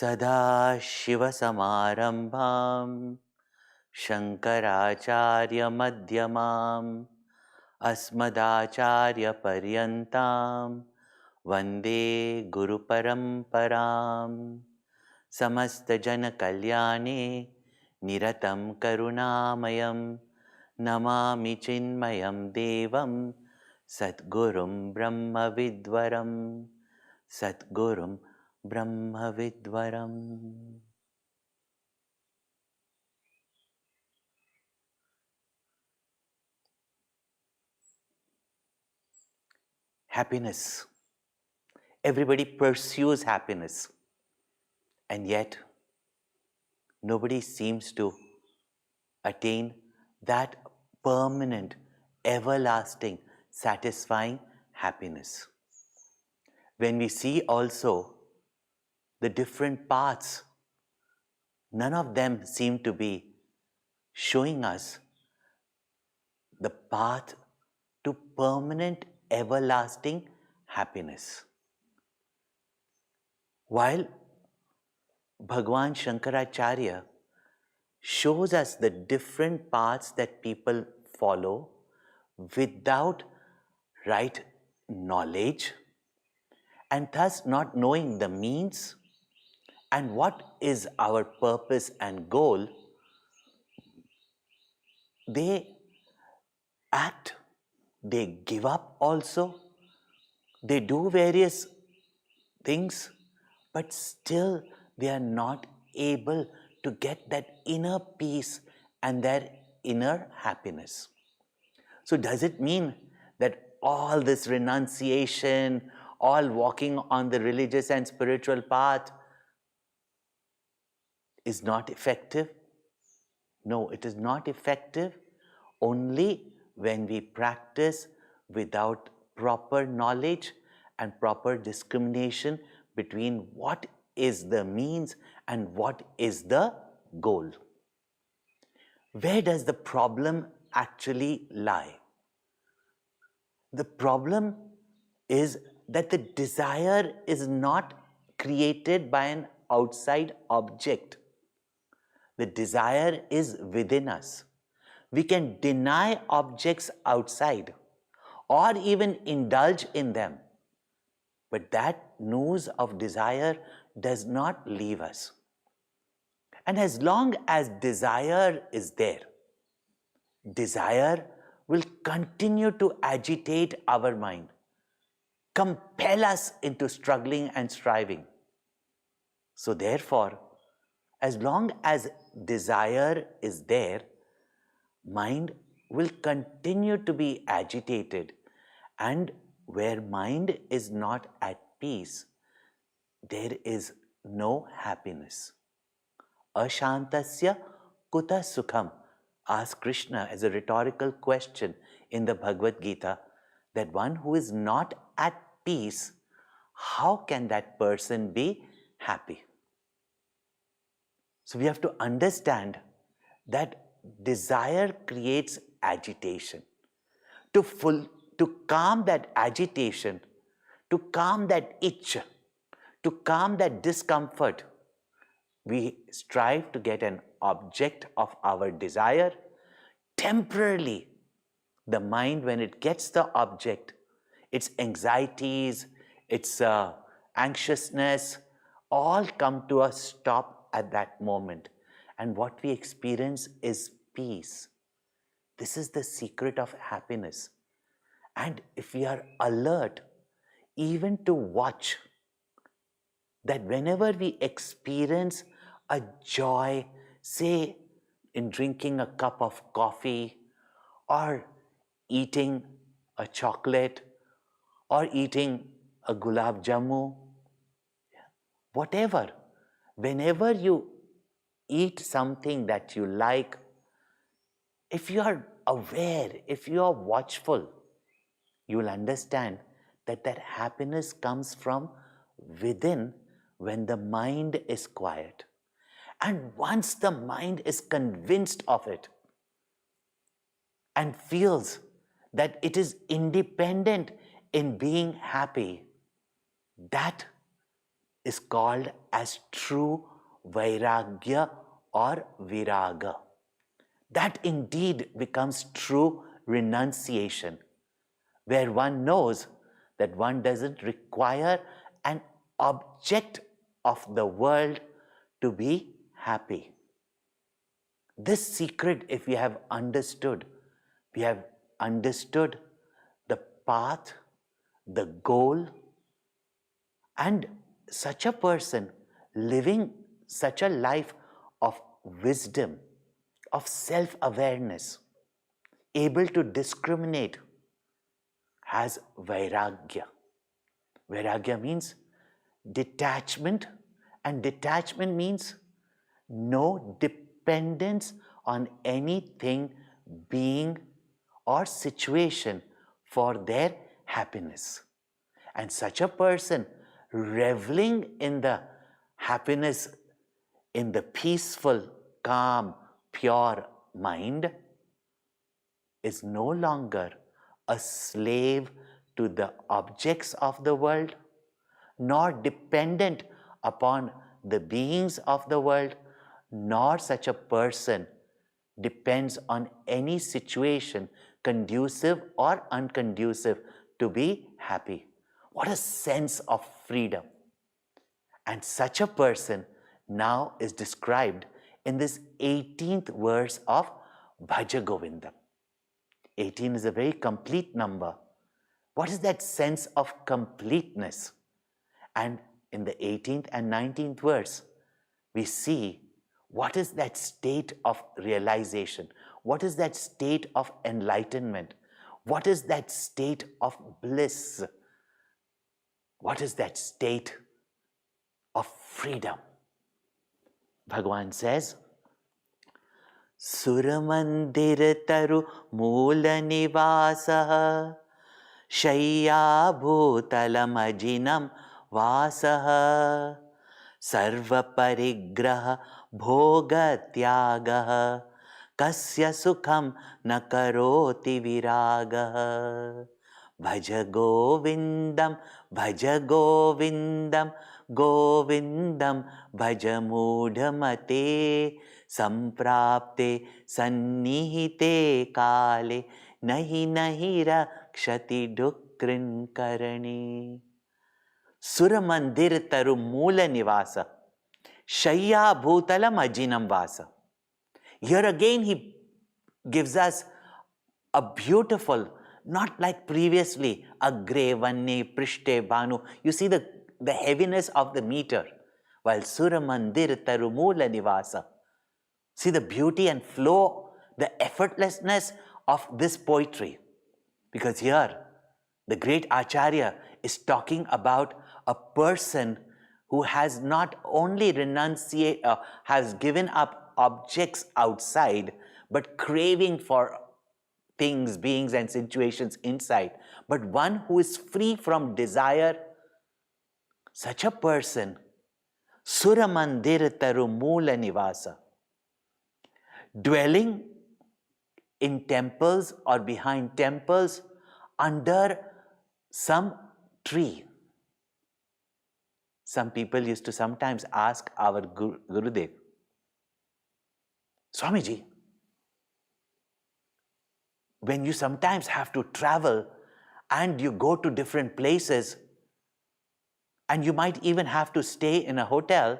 Sadashivasamarambham Shankaracharya Madhyamam Asmadacharya Paryantam Vande Guru Paramparam Samasta Jana Kalyane Niratam Karunamayam Namami Chinmayam Devam Satgurum Brahma Vidvaram Satgurum Brahma Vidvaram. Happiness. Everybody pursues happiness, and yet nobody seems to attain that permanent, everlasting, satisfying happiness. When we see also the different paths, none of them seem to be showing us the path to permanent, everlasting happiness. While Bhagwan Shankaracharya shows us the different paths that people follow without right knowledge, and thus not knowing the means and what is our purpose and goal, they act, they give up also, they do various things, but still they are not able to get that inner peace and their inner happiness. So does it mean that all this renunciation, all walking on the religious and spiritual path is not effective? No, it is not effective only when we practice without proper knowledge and proper discrimination between what is the means and what is the goal. Where does the problem actually lie? The problem is that the desire is not created by an outside object. The desire is within us. We can deny objects outside or even indulge in them, but that noose of desire does not leave us. And as long as desire is there, desire will continue to agitate our mind, compel us into struggling and striving. So therefore, as long as desire is there, mind will continue to be agitated, and where mind is not at peace, there is no happiness. Ashantasya kuta sukham, asked Krishna as a rhetorical question in the Bhagavad Gita, that one who is not at peace, how can that person be happy? So we have to understand that desire creates agitation. To calm that agitation, to calm that itch, to calm that discomfort, we strive to get an object of our desire. Temporarily, the mind, when it gets the object, its anxieties, its anxiousness, all come to a stop at that moment. And what we experience is peace. This is the secret of happiness. And if we are alert, even to watch, that whenever we experience a joy, say in drinking a cup of coffee, or eating a chocolate, or eating a gulab jamu, whatever, whenever you eat something that you like, if you are aware, if you are watchful, you will understand that that happiness comes from within when the mind is quiet. And once the mind is convinced of it and feels that it is independent in being happy, that is called as true vairagya or viraga. That indeed becomes true renunciation, where one knows that one doesn't require an object of the world to be happy. This secret, if we have understood the path, the goal, and such a person living such a life of wisdom, of self-awareness, able to discriminate, has vairagya. Vairagya means detachment, and detachment means no dependence on anything, being, or situation for their happiness. And such a person reveling in the happiness, in the peaceful, calm, pure mind, is no longer a slave to the objects of the world, nor dependent upon the beings of the world, nor such a person depends on any situation, conducive or unconducive, to be happy. What a sense of freedom! And such a person now is described in this 18th verse of Bhaja Govindam. 18 is a very complete number. What is that sense of completeness? And in the 18th and 19th verse, we see what is that state of realization? What is that state of enlightenment? What is that state of bliss? What is that state of freedom? Bhagavan says, Surah Mandira taru moola nivasah Shayya bhutalam ajinam vasah Sarva parigraha bhoga tyagah Kasya sukham na karoti viragah Bhaja Govindam, Bhaja Govindam, Govindam, Bhaja Mudhamate, Samprapte, Sannihite Kale, Nahi Nahi Rakshati Dukrin Karani. Surah Mandira taru moola nivasa, Shayya bhutalam ajinam vasa. Here again he gives us a beautiful, not like previously, agre, vanne, prishte, bhanu. You see the heaviness of the meter. While Surah Mandira taru moola nivasa. See the beauty and flow, the effortlessness of this poetry. Because here, the great Acharya is talking about a person who has not only has given up objects outside, but craving for things, beings, and situations inside, but one who is free from desire. Such a person, Surah Mandira taru moola nivasa, dwelling in temples or behind temples under some tree. Some people used to sometimes ask our Gurudev, Swamiji, when you sometimes have to travel and you go to different places and you might even have to stay in a hotel,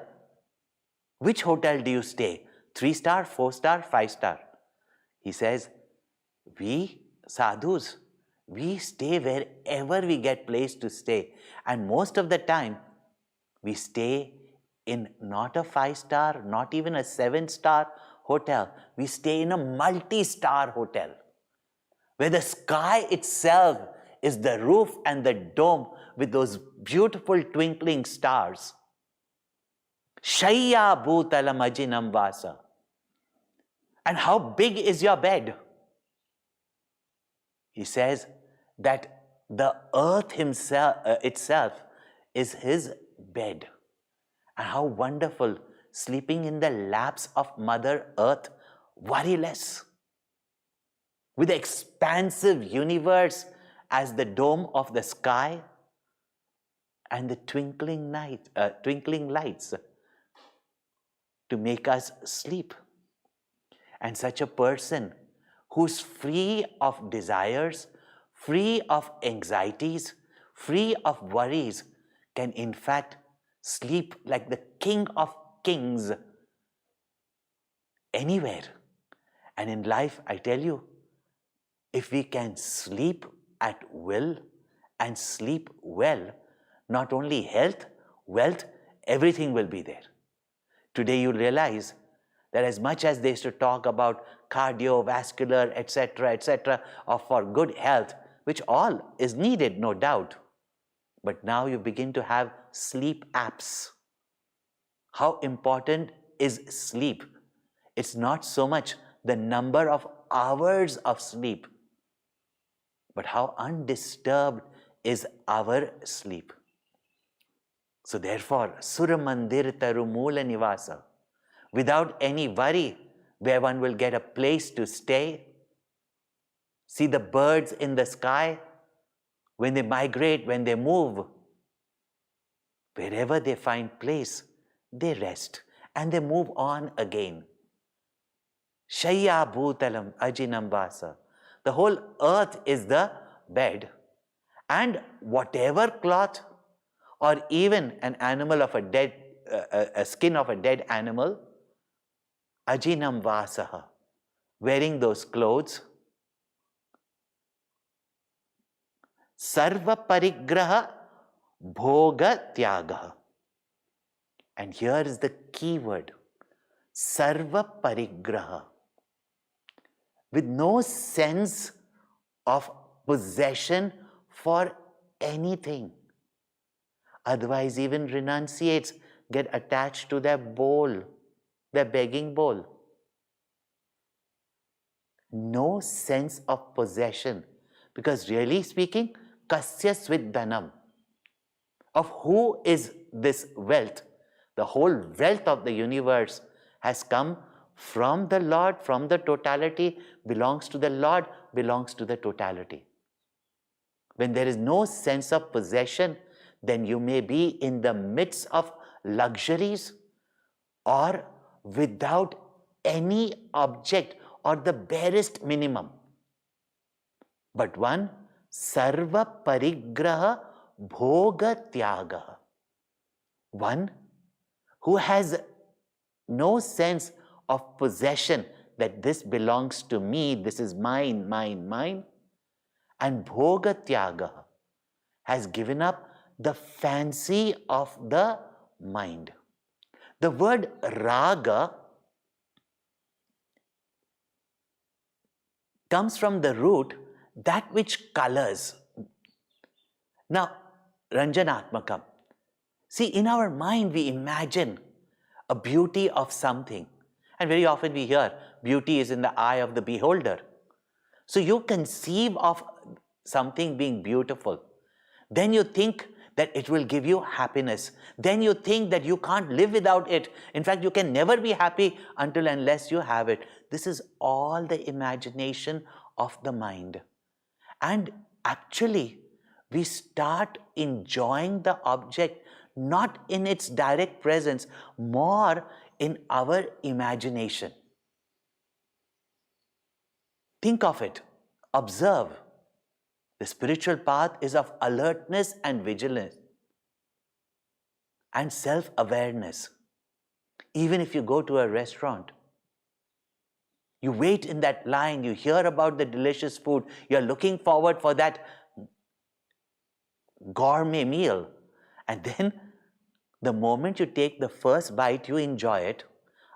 which hotel do you stay? 3-star, 4-star, 5-star? He says, we sadhus, we stay wherever we get place to stay. And most of the time, we stay in not a 5-star, not even a 7-star hotel. We stay in a multi-star hotel, where the sky itself is the roof and the dome with those beautiful twinkling stars. Shayya bhutalam ajinam vasa. And how big is your bed? He says that the earth itself is his bed. And how wonderful, sleeping in the laps of Mother Earth, worryless, with the expansive universe as the dome of the sky and the twinkling lights to make us sleep. And such a person who's free of desires, free of anxieties, free of worries, can in fact sleep like the King of Kings anywhere. And in life, I tell you, if we can sleep at will and sleep well, not only health, wealth, everything will be there. Today you realize that as much as they used to talk about cardiovascular, etc., or for good health, which all is needed, no doubt, but now you begin to have sleep apps. How important is sleep? It's not so much the number of hours of sleep, but how undisturbed is our sleep. So therefore, Surah Mandira Tarumula Nivasa, without any worry where one will get a place to stay, see the birds in the sky, when they migrate, when they move, wherever they find place, they rest and they move on again. Shayya bhutalam ajinam vasa. The whole earth is the bed, and whatever cloth or even an animal of a skin of a dead animal, ajinam vasaha, wearing those clothes, sarva parigraha bhoga tyagaha. And here is the key word, sarva parigraha. With no sense of possession for anything. Otherwise, even renunciates get attached to their bowl, their begging bowl. No sense of possession. Because really speaking, kasya svidhanam. Of who is this wealth? The whole wealth of the universe has come from the Lord, from the totality, belongs to the Lord, belongs to the totality. When there is no sense of possession, then you may be in the midst of luxuries or without any object or the barest minimum. But one, sarva parigraha bhoga tyagaha. One who has no sense of possession, that this belongs to me, this is mine, mine, mine. And bhoga tyagaha has given up the fancy of the mind. The word raga comes from the root that which colors. Now, Ranjanatmakam. See, in our mind we imagine a beauty of something. And very often we hear, beauty is in the eye of the beholder. So you conceive of something being beautiful. Then you think that it will give you happiness. Then you think that you can't live without it. In fact, you can never be happy until unless you have it. This is all the imagination of the mind. And actually, we start enjoying the object not in its direct presence, more in our imagination. Think of it. Observe. The spiritual path is of alertness and vigilance and self-awareness. Even if you go to a restaurant, you wait in that line, you hear about the delicious food, you're looking forward for that gourmet meal. And then the moment you take the first bite, you enjoy it.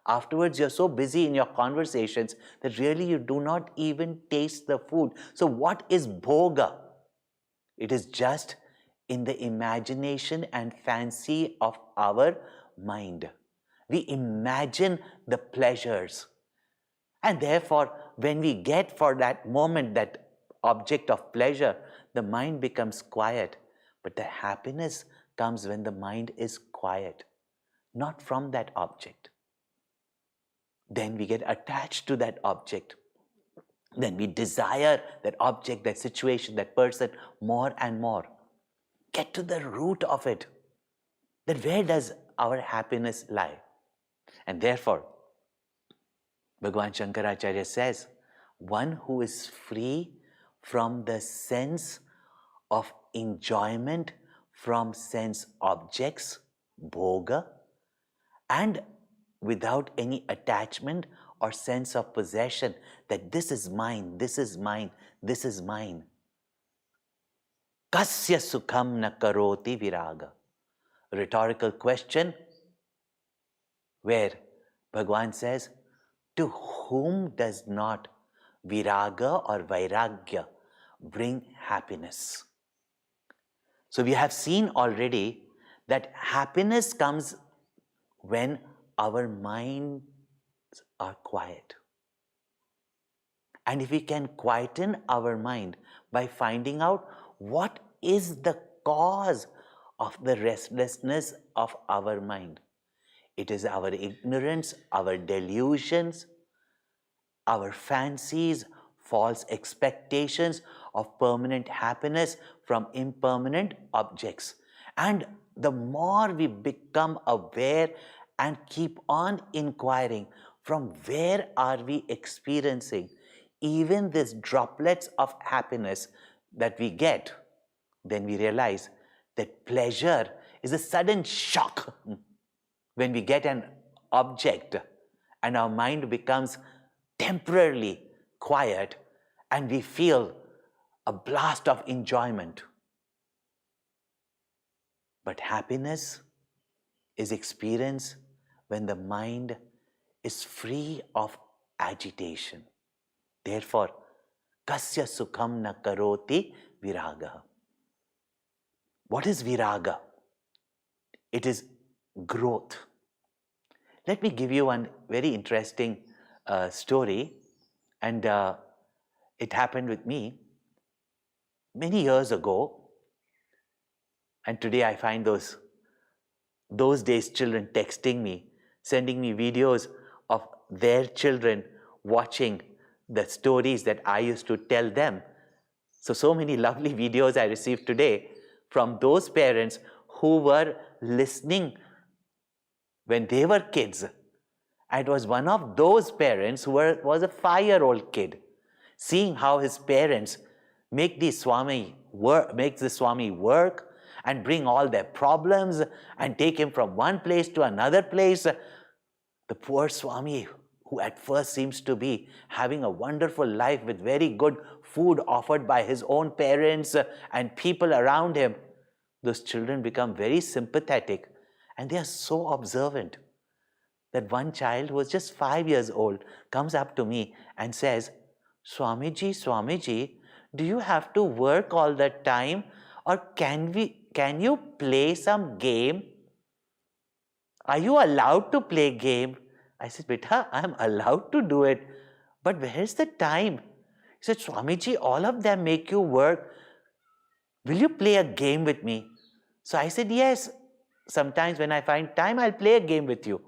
Afterwards, you're so busy in your conversations that really you do not even taste the food. So what is bhoga? It is just in the imagination and fancy of our mind. We imagine the pleasures. And therefore, when we get for that moment that object of pleasure, the mind becomes quiet. But the happiness comes when the mind is quiet, not from that object. Then we get attached to that object. Then we desire that object, that situation, that person more and more. Get to the root of it. That where does our happiness lie? And therefore, Bhagavan Shankaracharya says, one who is free from the sense of enjoyment from sense objects, Boga, and without any attachment or sense of possession that this is mine, this is mine, this is mine. Kasya sukham na karoti viraga. Rhetorical question where Bhagavan says, to whom does not viraga or vairagya bring happiness? So we have seen already that happiness comes when our minds are quiet. And if we can quieten our mind by finding out what is the cause of the restlessness of our mind. It is our ignorance, our delusions, our fancies, false expectations of permanent happiness from impermanent objects. And the more we become aware and keep on inquiring, from where are we experiencing even these droplets of happiness that we get, then we realize that pleasure is a sudden shock when we get an object and our mind becomes temporarily quiet and we feel a blast of enjoyment. But happiness is experienced when the mind is free of agitation. Therefore, kasya sukham na karoti viraga. What is viraga? It is growth. Let me give you one very interesting story, and it happened with me many years ago. And today I find those days children texting me, sending me videos of their children watching the stories that I used to tell them. So many lovely videos I received today from those parents who were listening when they were kids. And it was one of those parents who was a 5-year-old kid, seeing how his parents make the Swami work and bring all their problems and take him from one place to another place. The poor Swami, who at first seems to be having a wonderful life with very good food offered by his own parents and people around him, those children become very sympathetic and they are so observant that one child who was just 5 years old comes up to me and says, Swamiji, do you have to work all the time, or can you play some game? Are you allowed to play game? I said, Beta, I am allowed to do it, but where's the time? He said, Swamiji, all of them make you work. Will you play a game with me? So I said, yes, sometimes when I find time, I'll play a game with you.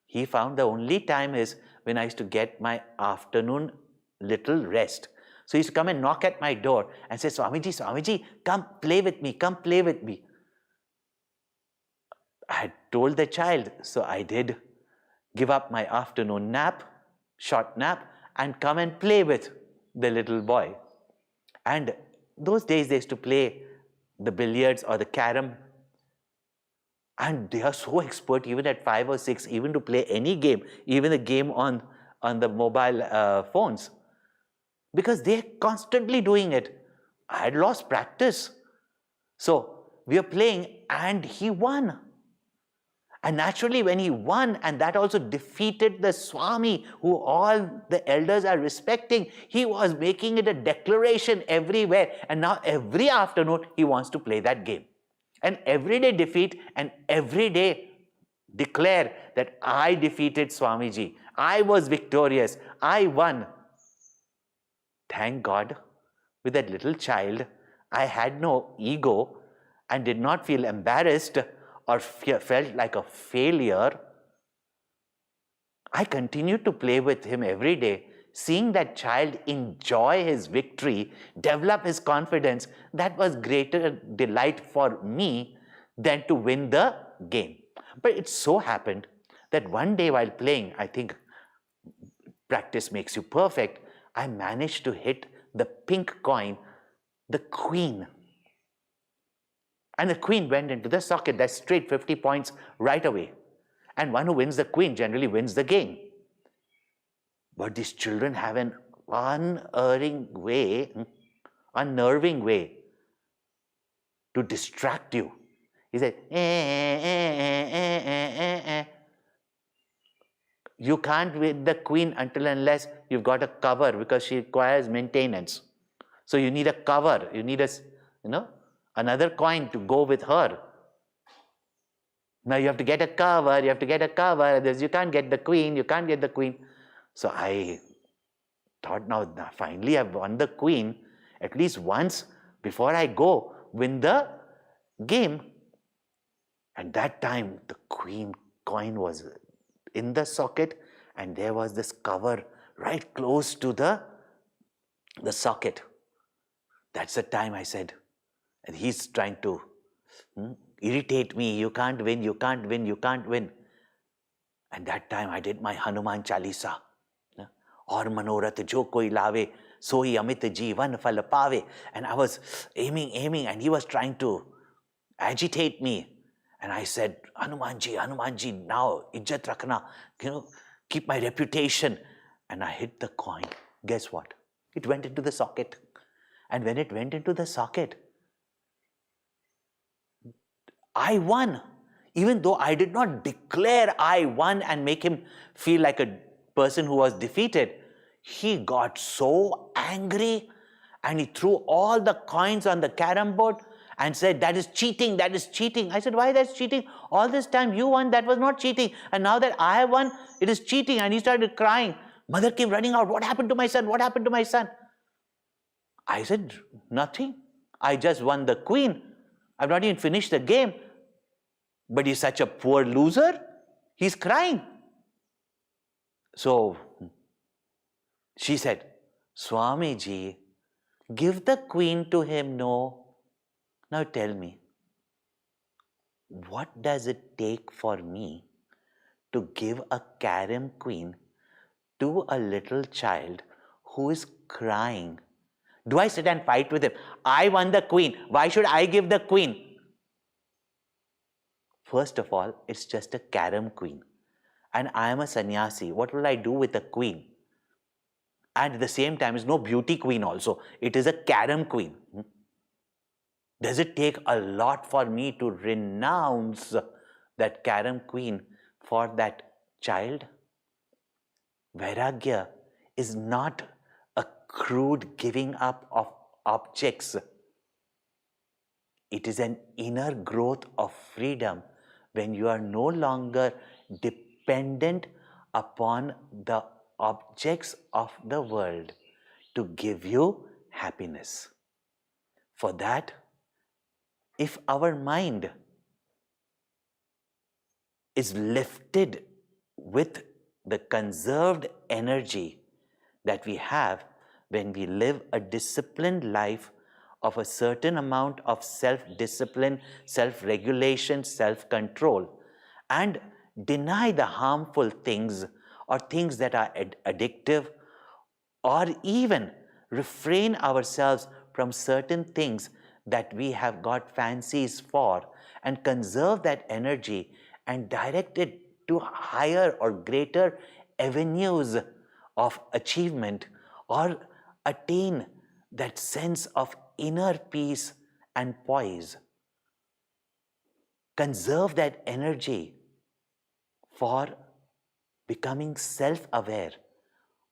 He found the only time is when I used to get my afternoon little rest. So he used to come and knock at my door and say, Swamiji, come play with me, come play with me. I had told the child, so I did give up my afternoon nap, short nap, and come and play with the little boy. And those days they used to play the billiards or the carom. And they are so expert even at 5 or 6, even to play any game, even a game on the mobile phones. Because they are constantly doing it. I had lost practice. So we are playing and he won. And naturally when he won, and that also defeated the Swami who all the elders are respecting, he was making it a declaration everywhere. And now every afternoon he wants to play that game. And everyday defeat and everyday Declare that I defeated Swamiji. I was victorious. I won. Thank God, with that little child, I had no ego and did not feel embarrassed or felt like a failure. I continued to play with him every day. Seeing that child enjoy his victory, develop his confidence, that was greater delight for me than to win the game. But it so happened that one day while playing, I think practice makes you perfect, I managed to hit the pink coin, the queen. And the queen went into the socket. That's straight 50 points right away. And one who wins the queen generally wins the game. But these children have an unnerving way to distract you. He said, You can't win the queen until unless you've got a cover, because she requires maintenance. So you need a cover. You need another coin to go with her. Now you have to get a cover. You have to get a cover. You can't get the queen. You can't get the queen. So I thought, now finally I've won the queen. At least once before I go win the game. And that time the queen coin was in the socket, and there was this cover right close to the socket. That's the time I said, and he's trying to irritate me, you can't win, you can't win, you can't win. And that time I did my Hanuman Chalisa. Aur manorat jo koi lave, sohi amit jeevan phal paave. And I was aiming, and he was trying to agitate me. And I said, Hanumanji, now ijjat rakhna, keep my reputation. And I hit the coin. Guess what? It went into the socket. And when it went into the socket, I won. Even though I did not declare I won and make him feel like a person who was defeated, he got so angry and he threw all the coins on the carom board and said, that is cheating, that is cheating. I said, why that's cheating? All this time you won, that was not cheating. And now that I have won, it is cheating. And he started crying. Mother came running out. What happened to my son? What happened to my son? I said, nothing. I just won the queen. I've not even finished the game. But he's such a poor loser. He's crying. So she said, Swamiji, give the queen to him, no. Now tell me, what does it take for me to give a carom queen to a little child who is crying? Do I sit and fight with him? I won the queen. Why should I give the queen? First of all, it's just a carom queen. And I am a sannyasi. What will I do with a queen? And at the same time, it's no beauty queen also. It is a carom queen. Does it take a lot for me to renounce that carom queen for that child? Vairagya is not a crude giving up of objects. It is an inner growth of freedom when you are no longer dependent upon the objects of the world to give you happiness. For that, if our mind is lifted with the conserved energy that we have when we live a disciplined life of a certain amount of self-discipline, self-regulation, self-control, and deny the harmful things or things that are addictive, or even refrain ourselves from certain things that we have got fancies for, and conserve that energy and direct it to higher or greater avenues of achievement, or attain that sense of inner peace and poise. Conserve that energy for becoming self-aware,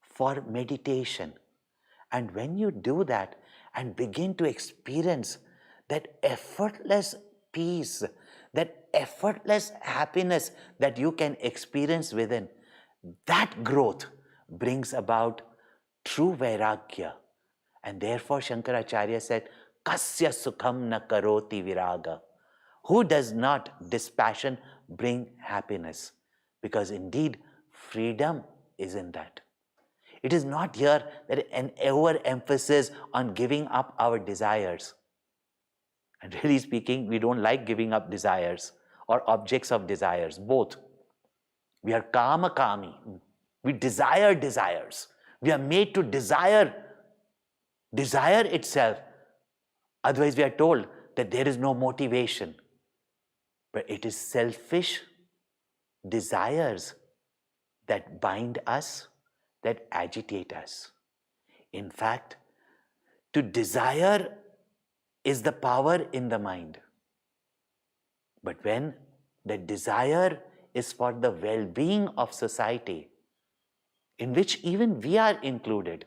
for meditation. And when you do that and begin to experience that effortless peace, that effortless happiness that you can experience within, that growth brings about true vairagya. And therefore Shankaracharya said, Kasya sukham na karoti viraga. Who does not dispassion bring happiness? Because indeed freedom is in that. It is not here that an overemphasis on giving up our desires. And really speaking, we don't like giving up desires or objects of desires, both. We are kama kami. We desire desires. We are made to desire itself. Otherwise, we are told that there is no motivation. But it is selfish desires that bind us, that agitate us. In fact, to desire is the power in the mind. But when the desire is for the well-being of society, in which even we are included,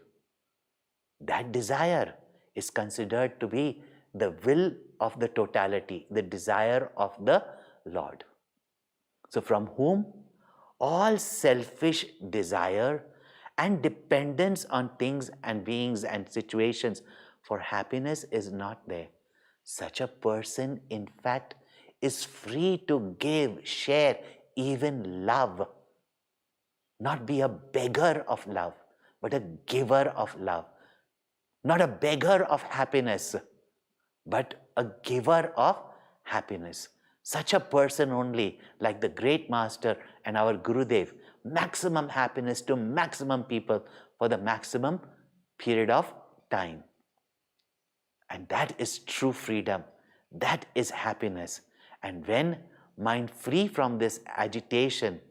that desire is considered to be the will of the totality, the desire of the Lord. So from whom all selfish desire and dependence on things and beings and situations for happiness is not there. Such a person, in fact, is free to give, share, even love. Not be a beggar of love, but a giver of love. Not a beggar of happiness, but a giver of happiness. Such a person only, like the great master and our Gurudev, maximum happiness to maximum people for the maximum period of time. And that is true freedom. That is happiness. And when mind free from this agitation,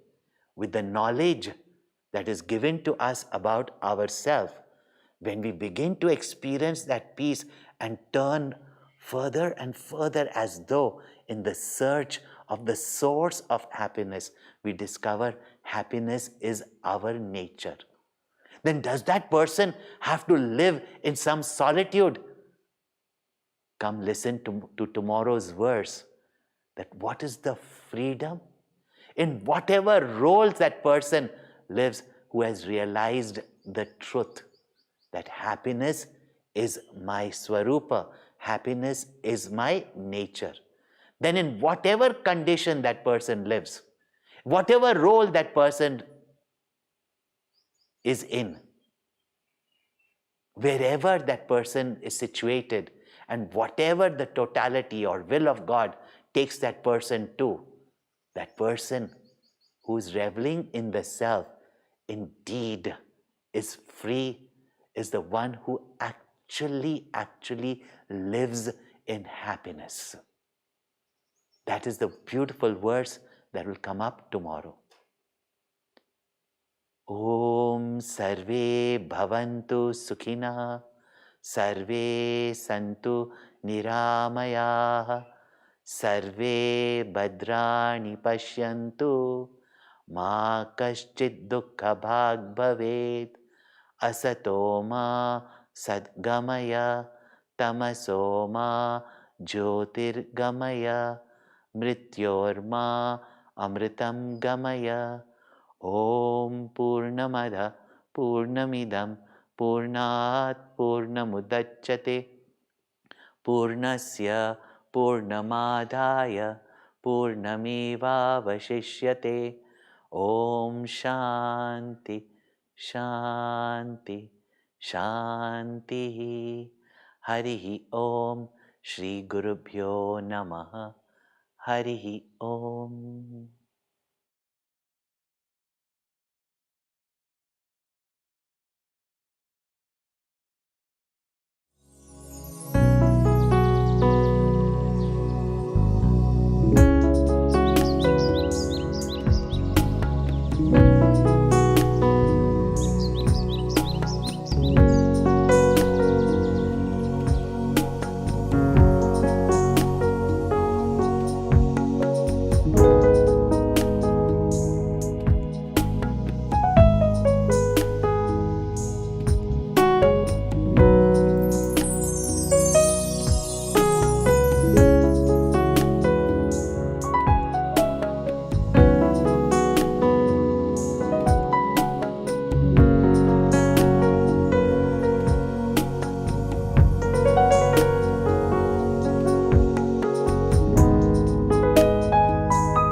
with the knowledge that is given to us about ourselves, when we begin to experience that peace and turn further and further as though in the search of the source of happiness, we discover happiness is our nature. Then does that person have to live in some solitude? Come listen to tomorrow's verse, that what is the freedom? In whatever roles that person lives, who has realized the truth that happiness is my Swarupa, happiness is my nature. Then in whatever condition that person lives, whatever role that person is in, wherever that person is situated, and whatever the totality or will of God takes that person to, that person who is reveling in the self indeed is free, is the one who actually lives in happiness. That is the beautiful verse that will come up tomorrow. Om Sarve Bhavantu Sukhina Sarve Santu Niramayaha Sarve Bhadrani Pashyantu Ma Kaschid Dukkha Bhag Bhaved Asatoma Sadgamaya Tamasoma Jyotirgamaya Mrityorma Amritam Gamaya. Om Purnamada Purnamidam Purnat Purnamudachyate Purnasya Purnamadaya Purnameva Vashishyate. Om Shanti Shanti Shanti. Harihi Om. Shri Gurubhyo Namaha. Harihi Om.